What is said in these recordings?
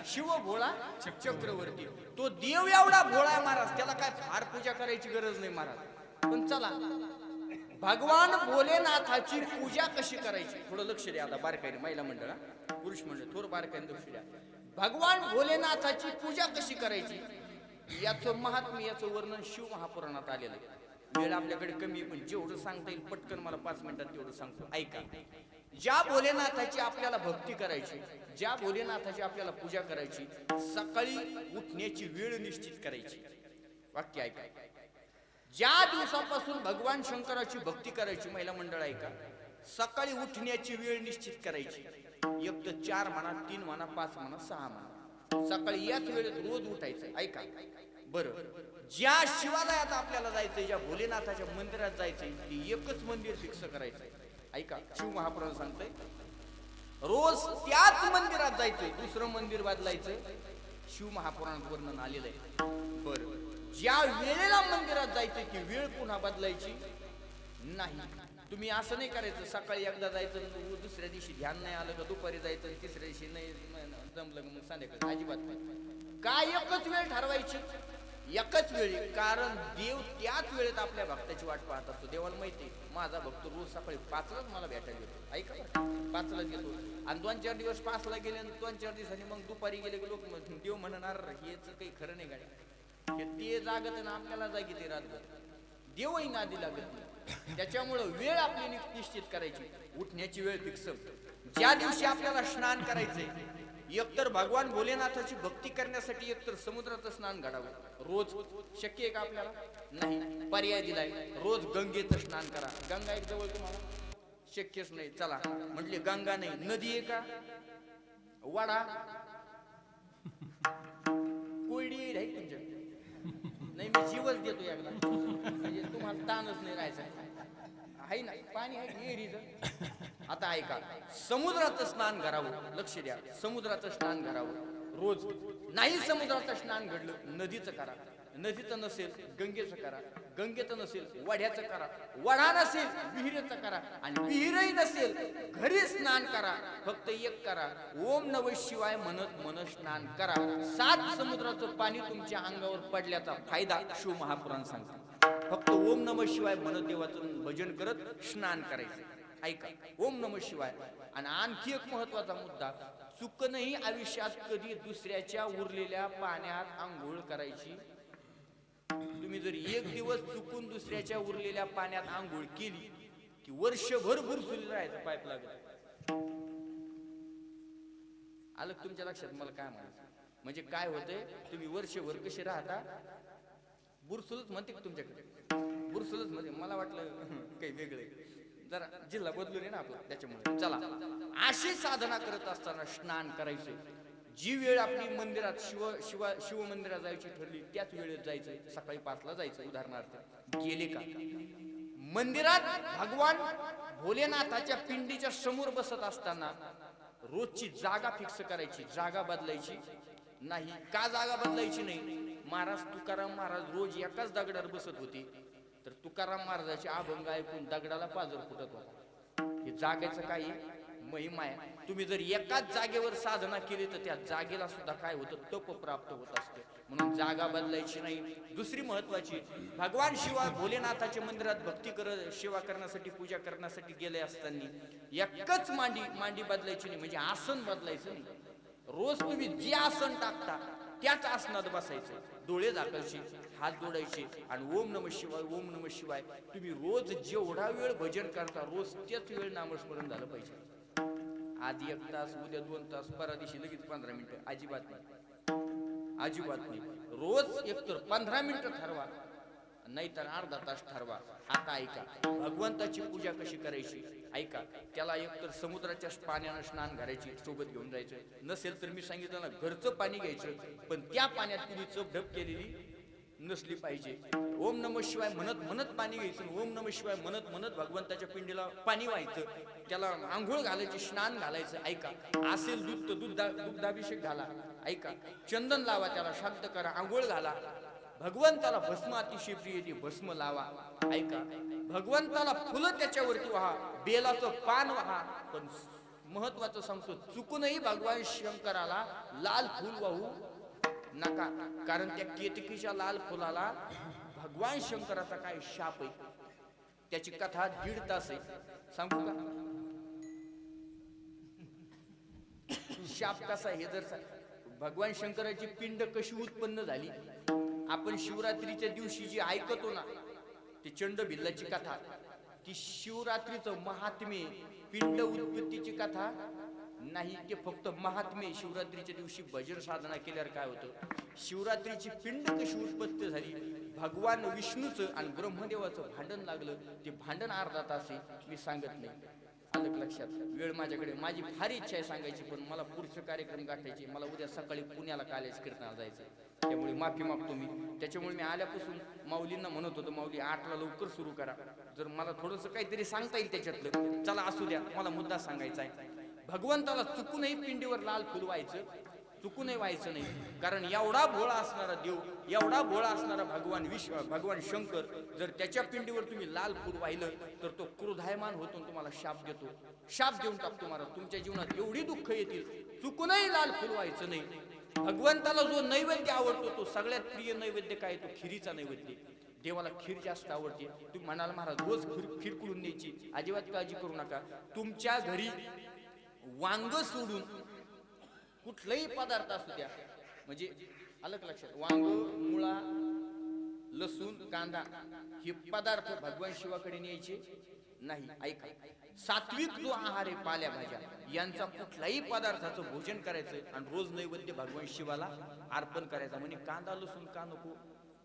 शिव भोळा चक्रवर्ती. तो देव एवढा भोळा आहे महाराज, त्याला काय फार पूजा करायची गरज नाही महाराज. पण चला, भगवान भोलेनाथाची पूजा कशी करायची थोडं लक्ष द्या. आता बारकाईने महिला मंडळ, पुरुष मंडळ थोडं बारकाईने लक्ष द्या. भगवान भोलेनाथाची पूजा कशी करायची याचं महात्म्य, याचं वर्णन शिव महापुराणात आलेलं आहे. वेळ आपल्याकडे कमी, पण जेवढं सांगता येईल पटकन मला 5 मिनिटात तेवढं सांगतो, ऐका. ज्या भोलेनाथाची आपल्याला भक्ती करायची, ज्या भोलेनाथाची आपल्याला पूजा करायची, सकाळी उठण्याची वेळ निश्चित करायची. वाक्य ऐका. ज्या दिवसापासून भगवान शंकराची भक्ती करायची, महिला मंडळ ऐका, सकाळी उठण्याची वेळ निश्चित करायची. एक तर 4 म्हणा, 3 म्हणा, 5 म्हणा, 6 म्हणा, सकाळी याच वेळेत रोज उठायचं. ऐका बरं. ज्या शिवालयात आपल्याला जायचंय, ज्या भोलेनाथाच्या मंदिरात जायचंय, ती एकच मंदिर फिक्स करायचंय. ऐका, शिव महापुराण सांगतंय रोज त्याच मंदिरात जायचंय, दुसरं मंदिर बदलायचं. शिव महापुराणात वर्णन आलेलं आहे. बरं, ज्या वेळेला मंदिरात जायचं ती वेळ पुन्हा बदलायची नाही. तुम्ही असं नाही करायचं, सकाळी एकदा जायचं, दुसऱ्या दिवशी ध्यान नाही आलं का दुपारी जायचं, तिसऱ्या दिवशी नाही जमलं मग संध्याकाळी. अजिबात नाही. काय एकच वेळ ठरवायची, एकच वेळी. कारण देव त्याच वेळेत आपल्या भक्ताची वाट पाहत असतो. देवाला माहिती माझा भक्त रोज सकाळी 5लाच मला भेटायला येतो. ऐका, 5ला येतो, आणि 2-4 दिवस 5ला गेले, आणि 2-4 दिवसांनी मग दुपारी गेले की लोक देव म्हणणार हेच काही खरं नाही गाडी. हे ते जागत ना आपल्याला जागी ते रातभर, देवही नादी लागत नाही. त्याच्यामुळं वेळ आपली निश्चित करायची, उठण्याची वेळ फिक्स. ज्या दिवशी आपल्याला स्नान करायचंय, एकतर भगवान भोलेनाथाची भक्ती करण्यासाठी एकतर समुद्राचं स्नान घडावं. रोज शक्य आहे का आपल्याला? नाही. पर्याय दिलाय, रोज गंगेचं स्नान करा. गंगा एक जवळ तुम्हाला शक्यच नाही. चला म्हटले गंगा नाही, नदी आहे का? वाडा कोळडी राहील तुमच्या नाही, मी जीवच देतो एकदा, म्हणजे तुम्हाला ताणच नाही राहायचा. आहे ना पाणी आहे विहिरीचं. आता ऐका, समुद्राचं स्नान करावं. लक्ष द्या, समुद्राचं स्नान करावं रोज. नाही समुद्राचं स्नान घडलं, नदीचं करा. नदीचं नसेल गंगेचं करा. गंगेचं नसेल वड्याचं करा. वडा नसेल विहिरीचं करा. आणि विहीरही नसेल घरी स्नान करा. फक्त एक करा, ओम नमः शिवाय म्हणत म्हणत स्नान करा. 7 समुद्राचं पाणी तुमच्या अंगावर पडल्याचा फायदा शिव महापुराण सांगतात. फक्त ओम नमः शिवाय म्हणत देवाचं भजन करत स्नान करायचं. ऐका, ओम नमः शिवाय. आणि आणखी एक महत्वाचा मुद्दा, चुकनही आयुष्यात कधी दुसऱ्याच्या उरलेल्या पाण्यात आंघोळ करायची. तुम्ही जर एक दिवस चुकून दुसऱ्याच्या उरलेल्या पाण्यात आंघोळ केली की वर्षभर बुरसुली राहायचं, पाईप लागत. आलं तुमच्या लक्षात मला काय म्हणायचं? म्हणजे काय होतंय, तुम्ही वर्षभर कसे राहता, बुरसुलच म्हणते का तुमच्याकडे? बुरसुलच म्हणते. मला वाटलं काही वेगळे, जरा जिल्हा बदलून आहे ना आपला, त्याच्यामुळे. चला, अशी साधना करत असताना स्नान करायचं. जी वेळ आपली मंदिरात शिव मंदिरात जायची ठरली त्याच वेळेत जायचं. सकाळी 5ला जायचं. उदाहरणार्थ गेले का मंदिरात भगवान भोलेनाथाच्या पिंडीच्या समोर बसत असताना रोजची जागा फिक्स करायची, जागा बदलायची नाही. का जागा बदलायची नाही? महाराज तुकाराम महाराज रोज एकाच दगडावर बसत होते, तर तुकाराम महाराजाचे अभंग ऐकून दगडाला पाजर फुटत होता. हे जागेचं काही महिमा आहे. तुम्ही जर एकाच जागेवर साधना केली तर त्या जागेला सुद्धा काय होतं, तप प्राप्त होत असते. म्हणून जागा बदलायची नाही. दुसरी महत्वाची, भगवान शिवा भोलेनाथाच्या मंदिरात भक्ती करत सेवा करण्यासाठी, पूजा करण्यासाठी गेले असताना एकच मांडी बदलायची नाही, म्हणजे आसन बदलायचं नाही. रोज तुम्ही जे आसन टाकता त्याच आसनात बसायचं. डोळे झाकायचे, हात जोडायचे, आणि ओम नमः शिवाय, ओम नमः शिवाय. तुम्ही रोज जेवढा वेळ भजन करता रोज त्याच वेळ नामस्मरण झालं पाहिजे. आज 1 तास, उद्या 2 तास, परवा दिवशी लगेच 15 मिनिटं. अजिबात नाही, अजिबात नाही. रोज एकतर 15 मिनिटं ठरवा, नाहीतर अर्धा तास ठरवा. आता ऐका, भगवंताची पूजा कशी करायची ऐका. त्याला एकतर समुद्राच्या पाण्यानं स्नान घालायची, सोबत घेऊन जायचं. नसेल तर मी सांगितलं ना, घरचं पाणी घ्यायचं, पण त्या पाण्यात कुणी चपढप केलेली नसली पाहिजे. ओम नमः शिवाय म्हणत म्हणत पाणी घ्यायचं. ओम नमः शिवाय म्हणत म्हणत भगवंताच्या पिंडीला पाणी व्हायचं. त्याला आंघोळ घालायची, स्नान घालायचं. ऐका, असेल दूध तर दुग्धाभिषेक घाला. ऐका, चंदन लावा, त्याला शांत करा, आंघोळ घाला. भगवंताला भस्म अतिशय प्रिय, ती भस्म लावा. ऐका, भगवंताला फुलं त्याच्यावरती वाहा, बेलाचं पान वाहा, पण महत्वाचं सांगतो, चुकूनही भगवान शंकराला लाल फूल वाहू नका, कारण त्या केतकीच्या लाल फुलाला भगवान शंकराचा काय शाप आहे. त्याची कथा 1.5 तास आहे, सांगू का? शाप कसा हे जर भगवान शंकराची पिंड कशी उत्पन्न झाली, आपण शिवरात्रीच्या दिवशी जी ऐकतो ना, ती चंड भिल्लाची कथा, ती शिवरात्रीचं महात्म्य, पिंड उत्पत्तीची कथा नाही. ते फक्त महात्म्य. शिवरात्रीच्या दिवशी भजन साधना केल्यावर काय होतं, शिवरात्रीची पिंड कशी उत्पत्ती झाली, भगवान विष्णूचं आणि ब्रह्मदेवाचं भांडण लागलं. ते भांडण अर्धा तास आहे, मी सांगत नाही. आलं लक्षात? वेळ माझ्याकडे, माझी फार इच्छा आहे सांगायची, पण मला पुढचे कार्यक्रम गाठायचे. मला उद्या सकाळी पुण्याला कॉलेज कीर्तनाला जायचं, त्यामुळे माफी मागतो मी. त्याच्यामुळे मी आल्यापासून माऊलींना म्हणत होतो, माऊली 8ला लवकर सुरू करा. जर मला थोडंसं काहीतरी सांगता येईल त्याच्यातलं, चला असू द्या, मला मुद्दा सांगायचा आहे. भगवंताला चुकूनही पिंडीवर लाल फुल व्हायचं, चुकूनही व्हायचं नाही. कारण एवढा भोळा असणारा देव, एवढा भोळा असणारा भगवान शंकर, जर त्याच्या पिंडीवर तुम्ही लाल फुल वाहिलं तर तो क्रोधायमान होतो, तुम्हाला शाप देतो, शाप देऊन टाकतो महाराज. तुमच्या जीवनात एवढी दुःख येतील, चुकूनही लाल फुल व्हायचं नाही. भगवंताला जो नैवेद्य आवडतो, तो सगळ्यात प्रिय नैवेद्य काय, तो खिरीचा नैवेद्य. देवाला खीर जास्त आवडते. तुम्ही म्हणाल महाराज रोज खीर कुडून न्यायची, अजिबात काळजी करू नका. तुमच्या घरी वांग सोडून कुठलाही पदार्थ असू द्या, म्हणजे आलं का लक्षात, वांग, मुळा, लसूण, कांदा हे पदार्थ भगवान शिवाकडे न्यायचे नाही. ऐका, सात्विक जो आहार आहे, पाल्या भाज्या यांचा कुठल्याही पदार्थाचं भोजन करायचं आणि रोज नैवेद्य भगवान शिवाला अर्पण करायचा. म्हणजे कांदा लसूण का नको,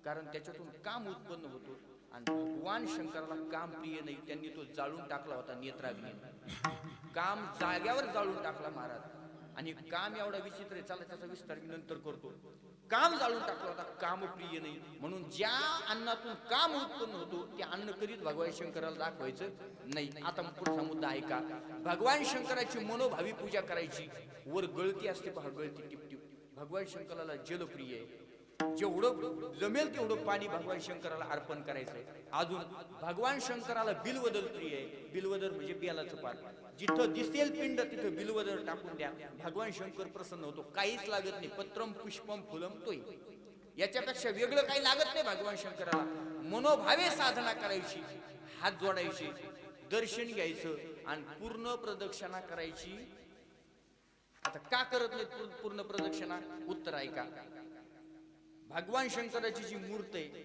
कारण त्याच्यातून काम उत्पन्न होतो आणि भगवान शंकराला काम प्रिय नाही. त्यांनी तो जाळून टाकला होता नेत्राग्नी, काम जाग्यावर जाळून टाकला महाराज. आणि काम एवढा विचित्र आहे, चला त्याचा विस्तार मी नंतर करतो. काम जाळून टाकला होता, काम प्रिय नाही. म्हणून ज्या अन्नातून काम उत्पन्न होतो ते अन्न कधीच भगवान शंकराला दाखवायचं नाही. आता पुढचा मुद्दा ऐका. भगवान शंकराची मनोभावी पूजा करायची. वर गळती असते पहा, गळती टिपटिप, भगवान शंकराला जलप्रिय आहे. जेवढं जमेल तेवढं पाणी भगवान शंकराला अर्पण करायचंय. अजून भगवान शंकराला बिलवदल प्रिय आहे. बिलवदल म्हणजे बेलाचं पान. जिथं दिसेल पिंड तिथं बिलवदल टाकून द्या, भगवान शंकर प्रसन्न होतो. काहीच लागत नाही, पत्रम पुष्पम फुलम तोय, याच्यापेक्षा वेगळं काही लागत नाही भगवान शंकराला. मनोभावे साधना करायची, हात जोडायचे, दर्शन घ्यायचं आणि पूर्ण प्रदक्षिणा करायची. आता का करत नाही पूर्ण प्रदक्षिणा, उत्तर ऐका. भगवान शंकराची जी मूर्त आहे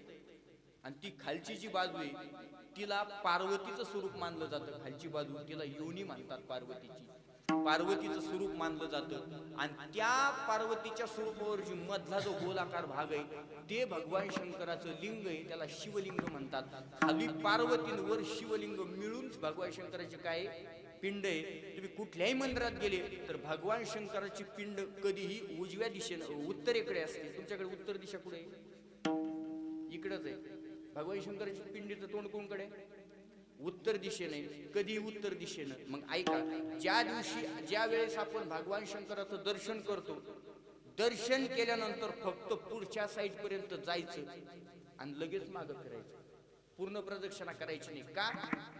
आणि ती खालची जी बाजू आहे तिला पार्वतीचं स्वरूप मानलं जातं. खालची बाजू तिला योनी म्हणतात, पार्वतीचं स्वरूप मानलं जातं. आणि त्या पार्वतीच्या स्वरूपावर जी मधला जो गोलाकार भाग आहे ते भगवान शंकराचं लिंग आहे, त्याला शिवलिंग म्हणतात. खाली पार्वतींवर शिवलिंग मिळून भगवान शंकराचे काय पिंड आहे. तुम्ही कुठल्याही मंदिरात गेले तर भगवान शंकराची पिंड कधीही उजव्या दिशेने उत्तरेकडे असते. तुमच्याकडे उत्तर दिशा कुठे आहे? इकडच आहे. भगवान शंकराची पिंडीचं तोंड कोणकडे? उत्तर दिशेने, कधी उत्तर दिशेनं. मग ऐका, ज्या दिवशी ज्या वेळेस आपण भगवान शंकराचं दर्शन करतो, दर्शन केल्यानंतर फक्त पुढच्या साईड पर्यंत जायचं आणि लगेच मागं फिरायचं, पूर्ण प्रदक्षिणा करायची नाही. का?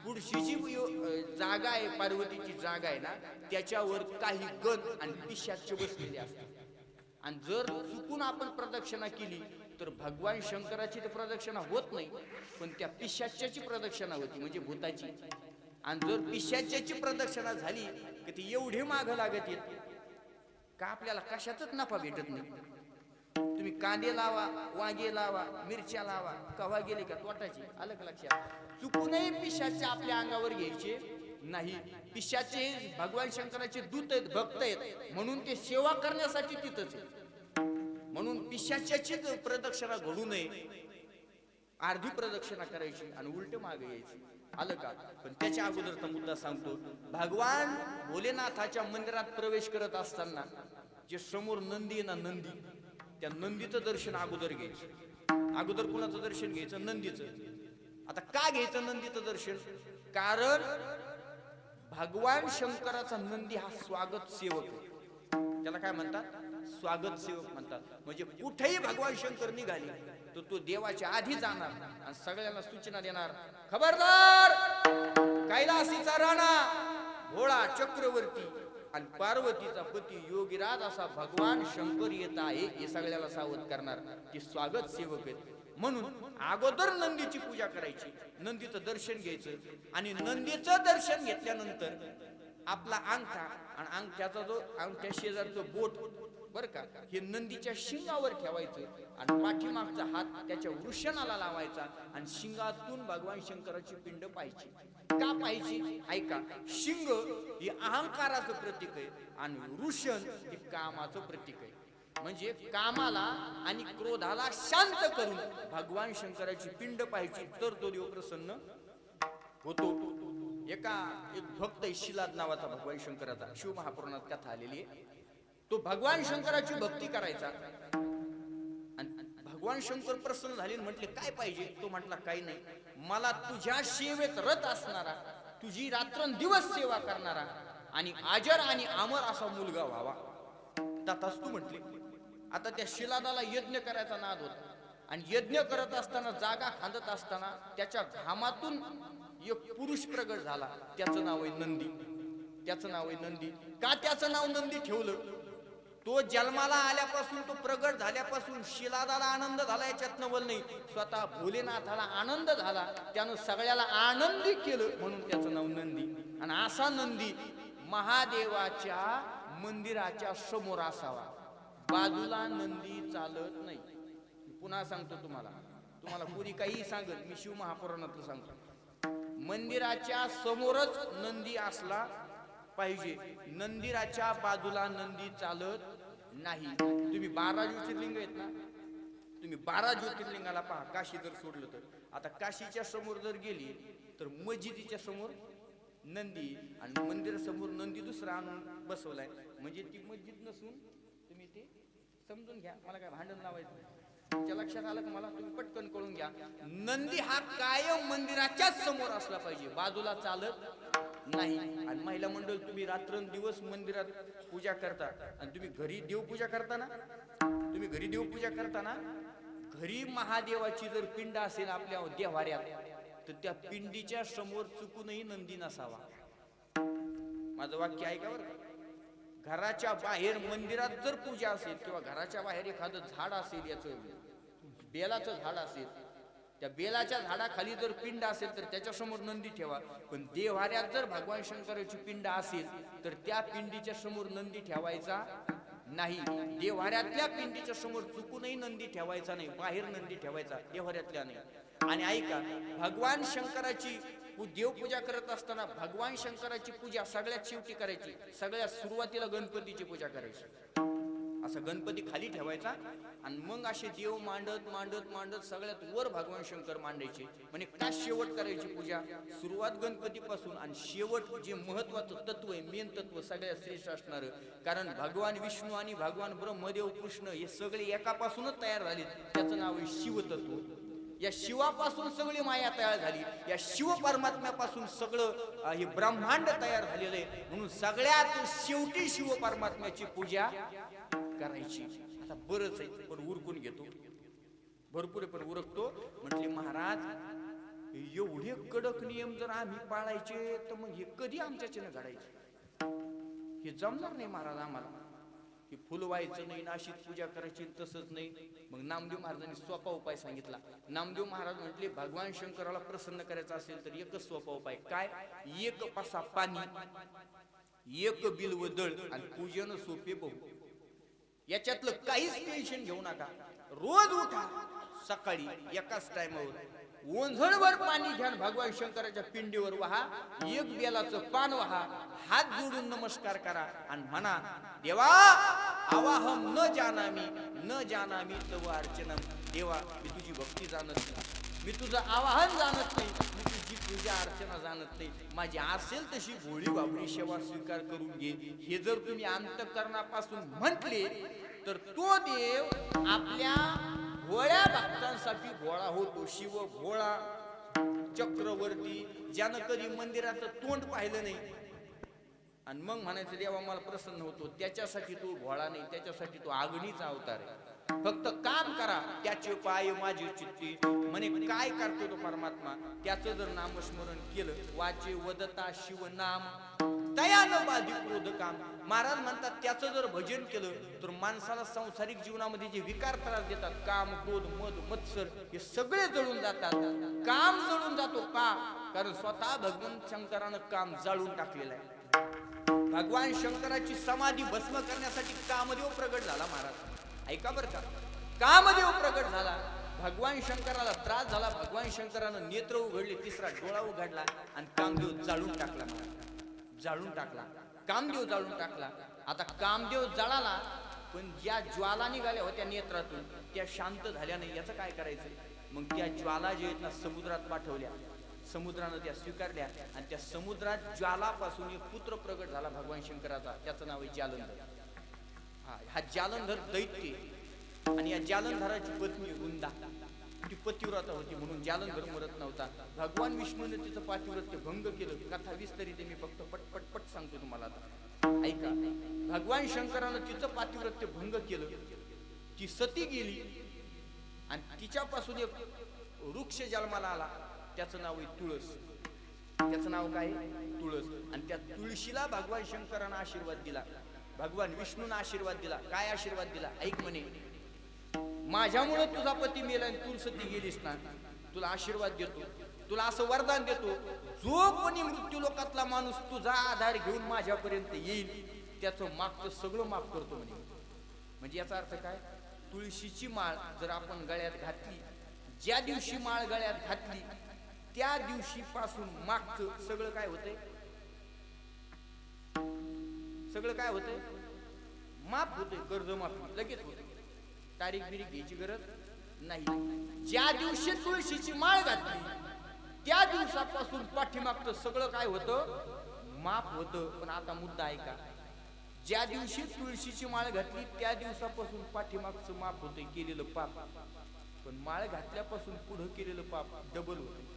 पुढची जी जागा आहे, पार्वतीची जागा आहे ना, त्याच्यावर काही गण आणि पिशाच्य बसलेले असतात. आणि जर चुकून आपण प्रदक्षिणा केली तर भगवान शंकराची तर प्रदक्षिणा होत नाही, पण त्या पिशाच्याची प्रदक्षिणा होती, म्हणजे भूताची. आणि जर पिशाच्याची प्रदक्षिणा झाली की ती एवढे माग लागत येत का आपल्याला कशातच नफा भेटत नाही. तुम्ही कांदे लावा, वांगे लावा, मिरच्या लावा, कवा गेले का तोटाची. आलं का लक्षात? चुकूनही पिशाचे आपल्या अंगावर घ्यायचे नाही. पिशाचे भगवान शंकराचे दूत आहेत, भक्त आहेत, म्हणून ते सेवा करण्यासाठी तिथंच आहे. म्हणून पिशाच्याची प्रदक्षिणा घडू नये, अर्धी प्रदक्षिणा करायची आणि उलट मागे यायची. आलं का? पण त्याच्या अगोदरचा मुद्दा सांगतो. भगवान भोलेनाथाच्या मंदिरात प्रवेश करत असताना जे समोर नंदी आहे ना, नंदी, त्या नंदीचं दर्शन अगोदर घ्यायचं. अगोदर कुणाचं दर्शन घ्यायचं? नंदीचं. आता का घ्यायचं नंदीचं दर्शन? कारण भगवान शंकराचा नंदी हा स्वागत सेवक आहे. त्याला काय म्हणतात? स्वागत सेवक म्हणतात. म्हणजे कुठेही भगवान शंकर निघाले तर तो देवाच्या आधी जाणार आणि सगळ्यांना सूचना देणार, खबरदार, कैलासीचा राणा भोळा चक्रवर्ती आणि पार्वतीचा पती योगीराज असा भगवान शंकर येत आहे हे सगळ्याला सावध करणार की स्वागत सेवक आहेत. म्हणून अगोदर नंदीची पूजा करायची, नंदीचं दर्शन घ्यायचं आणि नंदीचं दर्शन घेतल्यानंतर आपला अंगठा आणि अंगठ्याचा जो अंगठ्या शेजारचं बोट बरं का हे नंदीच्या शिंगावर ठेवायचं आणि पाठीमागचा हात त्याच्या वृषणाला लावायचा आणि शिंगातून भगवान शंकराची पिंड पाहायची. का पाहायची? ऐका, शिंग हे अहंकाराचं प्रतीक आहे आणि वृषण हे कामाचं प्रतीक आहे. म्हणजे कामाला आणि क्रोधाला शांत करून भगवान शंकराची पिंड पाहायची, तर तो देव प्रसन्न होतो. एक भक्त शिलाद नावाचा भगवान शंकराचा शिव महापुराणात कथा आलेली आहे. तो भगवान शंकराची भक्ती करायचा आणि भगवान शंकर प्रसन्न झाले, म्हटले काय पाहिजे? तो म्हटला काही नाही, मला तुझ्या सेवेत रत असणारा, तुझी रात्रंदिवस सेवा करणारा आणि अजर आणि अमर असा मुलगा व्हावा. तू म्हटले. आता त्या शिलादाला यज्ञ करायचा नाद होता आणि यज्ञ करत असताना, जागा खांदत असताना त्याच्या घामातून एक पुरुष प्रगट झाला. त्याचं नाव आहे नंदी. त्याचं नाव आहे नंदी. का त्याचं नाव नंदी ठेवलं? तो जन्माला आल्यापासून, तो प्रगट झाल्यापासून शिलादाला आनंद झाला याच्यात नवल नाही, स्वतः भोलेनाथाला आनंद झाला, त्यानं सगळ्याला आनंदी केलं म्हणून त्याचं नाव नंदी. आणि असा नंदी महादेवाच्या मंदिराच्या समोर असावा, बाजूला नंदी चालत नाही. पुन्हा सांगतो तुम्हाला कोणी काही सांगत, मी शिव महापुराणातलं सांगतो, मंदिराच्या समोरच नंदी असला पाहिजे, मंदिराच्या बाजूला नंदी चालत नाही. तुम्ही 12 ज्योतिर्लिंग आहेत ना, तुम्ही 12 ज्योतिर्लिंगाला पहा. काशी जर सोडलं तर, आता काशीच्या समोर जर गेली तर मस्जिदीच्या समोर नंदी आणि मंदिरासमोर नंदी दुसरा आणून बसवलाय. म्हणजे ती मस्जिद नसून, तुम्ही ते समजून घ्या, मला काय भांडण लावायचं. तुमच्या लक्षात आलं का? मला तुम्ही पटकन कळून घ्या. नंदी हा कायम मंदिराच्याच समोर असला पाहिजे, बाजूला चालत नाही. आणि महिला मंडळ, तुम्ही रात्रंदिवस मंदिरात पूजा करता आणि तुम्ही घरी देवपूजा करता ना, तुम्ही घरी देवपूजा करता ना, घरी महादेवाची जर पिंड असेल आपल्या देव्हाऱ्यात, तर त्या पिंडीच्या समोर चुकूनही नंदी नसावा. माझं वाक्य ऐका बरं. घराच्या बाहेर मंदिरात जर पूजा असेल किंवा घराच्या बाहेर एखादं झाड असेल, याचं बेलाचं झाड असेल, त्या बेलाच्या झाडाखाली जर पिंड असेल तर त्याच्या समोर नंदी ठेवा. पण देव्हाऱ्यात जर भगवान शंकराची पिंड असेल तर त्या पिंडीच्या समोर नंदी ठेवायचा नाही. देव्हाऱ्यातल्या पिंडीच्या समोर चुकूनही नंदी ठेवायचा नाही, बाहेर नंदी ठेवायचा, देव्हाऱ्यातल्या नाही. आणि ऐका, भगवान शंकराची देवपूजा करत असताना भगवान शंकराची पूजा सगळ्यात शेवटी करायची, सगळ्यात सुरुवातीला गणपतीची पूजा करायची. असं गणपती खाली ठेवायचा आणि मग असे देव मांडत मांडत मांडत सगळ्यात वर भगवान शंकर मांडायचे. म्हणजे का शेवट करायची पूजा, सुरुवात गणपतीपासून आणि शेवट जे महत्वाचं तत्व आहे, मेन तत्व सगळ्यात श्रेष्ठ असणार. कारण भगवान विष्णू आणि भगवान ब्रह्मदेव कृष्ण हे सगळे एकापासूनच तयार झाले, त्याचं नाव आहे शिवतत्व. या शिवापासून सगळी माया तयार झाली, या शिव परमात्म्यापासून सगळं हे ब्रह्मांड तयार झालेलं आहे. म्हणून सगळ्यात शेवटी शिव परमात्म्याची पूजा करायची. आता बरंच आहे पण उरकून घेतो, भरपूर पण उरकतो. म्हटले महाराज, एवढे कडक नियम जर आम्ही पाळायचे तर मग हे कधी आमच्याच्यानं घडायचे? हे जमणार नाही महाराज आम्हाला. हे फुल व्हायचं नाही, नाशिक पूजा करायची, तसंच नाही. मग नामदेव महाराजांनी सोपा उपाय सांगितला. नामदेव महाराज म्हटले, भगवान शंकराला प्रसन्न करायचं असेल तर एकच सोपा उपाय. काय? एक पासा पाणी, एक बिल्व दळ आणि पूजन सोपे बहु. याच्यातलं काहीच टेन्शन घेऊ नका. रोज उठा सकाळी एकाच टायमावर, ओंझळभर पाणी घ्या, भगवान शंकराच्या पिंडीवर वाहा, एक बेलाचं पान वाहा, हात जोडून नमस्कार करा आणि म्हणा, देवा आवाहम न जानामी तव अर्चनम. देवा, मी तुझी भक्ती जाणत नाही, मी तुझं आवाहन जाणत नाही, मी तुझी पूजा अर्चना जाणत नाही. माझी असेल तशी भोळी बाबडी सेवा स्वीकार करून घे. हे जर तुम्ही अंतःकरणापासून म्हटले तर तो देव आपल्या भोळ्या भक्तांसाठी भोळा होतो. शिव भोळा चक्रवर्ती, ज्यानं कधी मंदिराचं तोंड पाहिलं नाही आणि मग म्हणायचं देवा मला प्रसन्न होतो, त्याच्यासाठी तो भोळा नाही, त्याच्यासाठी तो आगणीचा अवतार आहे. फक्त काम करा, त्याचे पाय माझे चित्ती. म्हणे काय करतो तो परमात्मा? त्याचं जर नामस्मरण केलं, वाचे वदता शिव नाम, तया न बाधी क्रोध काम. महाराज म्हणतात त्याचं जर भजन केलं तर माणसाला सांसारिक जीवनामध्ये जे विकार त्रास देतात, काम, क्रोध, मद, मत्सर, हे सगळे जळून जातात. काम जळून जातो का? कारण स्वतः भगवान शंकरानं काम जाळून टाकलेलं आहे. भगवान शंकराची समाधी भस्म करण्यासाठी कामदेव प्रगट झाला. महाराज ऐका बरं का, कामदेव प्रगट झाला. भगवान शंकराला त्रास झाला. भगवान शंकरानं नेत्र उघडले, तिसरा डोळा उघडला आणि कामदेव जाळून टाकला. महाराज जाळून टाकला, कामदेव जाळून टाकला. आता कामदेव जळाला, पण ज्या ज्वाला निघाल्या होत्या नेत्रातून त्या शांत झाल्या नाही. याचं काय करायचं? मग त्या ज्वाला जे आहेत ना समुद्रात पाठवल्या. समुद्रानं त्या स्वीकारल्या आणि त्या समुद्रात ज्वालापासून एक पुत्र प्रगट झाला भगवान शंकराचा. त्याचं नाव आहे जालंधर. हा जालंधर दैत्य. आणि या जालंधराची पत्नी वृंदा, ती पतिव्रता होती म्हणून जालंधर मरत नव्हता. भगवान विष्णूने तिचं पातिव्रत्य भंग केलं. कथा विस्तारित मी फक्त पटपट सांगतो तुम्हाला. आता ऐका, भगवान शंकरानं तिचं पातिव्रत्य भंग केलं. ती सती गेली आणि तिच्यापासून एक वृक्ष जन्माला आला. त्याचं नाव आहे तुळस. त्याचं नाव काय? तुळस. आणि त्या तुळशीला भगवान शंकरानं आशीर्वाद दिला. भगवान विष्णूनं आशीर्वाद दिला. काय आशीर्वाद दिला? ऐक म्हणे, माझ्यामुळे तुझा पती मेला आणि तू सती गेलीस ना, तुला आशीर्वाद देतो, तुला असं वरदान देतो, जो कोणी मृत्यू लोकातला माणूस तुझा आधार घेऊन माझ्यापर्यंत येईल त्याचं मागचं सगळं माफ करतो म्हणे. म्हणजे याचा अर्थ काय? तुळशीची माळ जर आपण गळ्यात घातली, ज्या दिवशी माळ गळ्यात घातली त्या दिवशी पासून मागचं सगळं काय होतंय? सगळं काय होतंय? माफ होतंय. कर्ज माफी लगेच होते. तारीख बिरीख घ्यायची गरज नाही. ज्या दिवशी तुळशीची माळ घातली त्या दिवसापासून पाठीमागचं सगळं काय होतं? माफ होतं. पण आता मुद्दा ऐका, ज्या दिवशी तुळशीची माळ घातली त्या दिवसापासून पाठीमागचं माफ होतंय केलेलं पाप. पण माळ घातल्यापासून पुढं केलेलं पाप डबल होतं.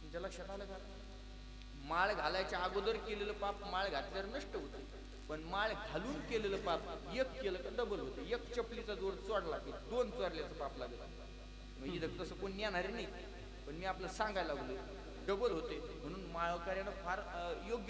तुमच्या लक्षात आलं का? माळ घालायच्या अगोदर केलेलं पाप माळ घातल्यावर नष्ट होतं, पण माळ घालून केलेलं पाप एक केलं का डबल होतं. एक चपलीचा जोर चोडला की दोन चोरल्याचं पाप लागत. म्हणजे तसं कोण नेणार नाही, पण मी आपलं सांगायला लागलो डबल होते. म्हणून माळकऱ्यानं फार योग्य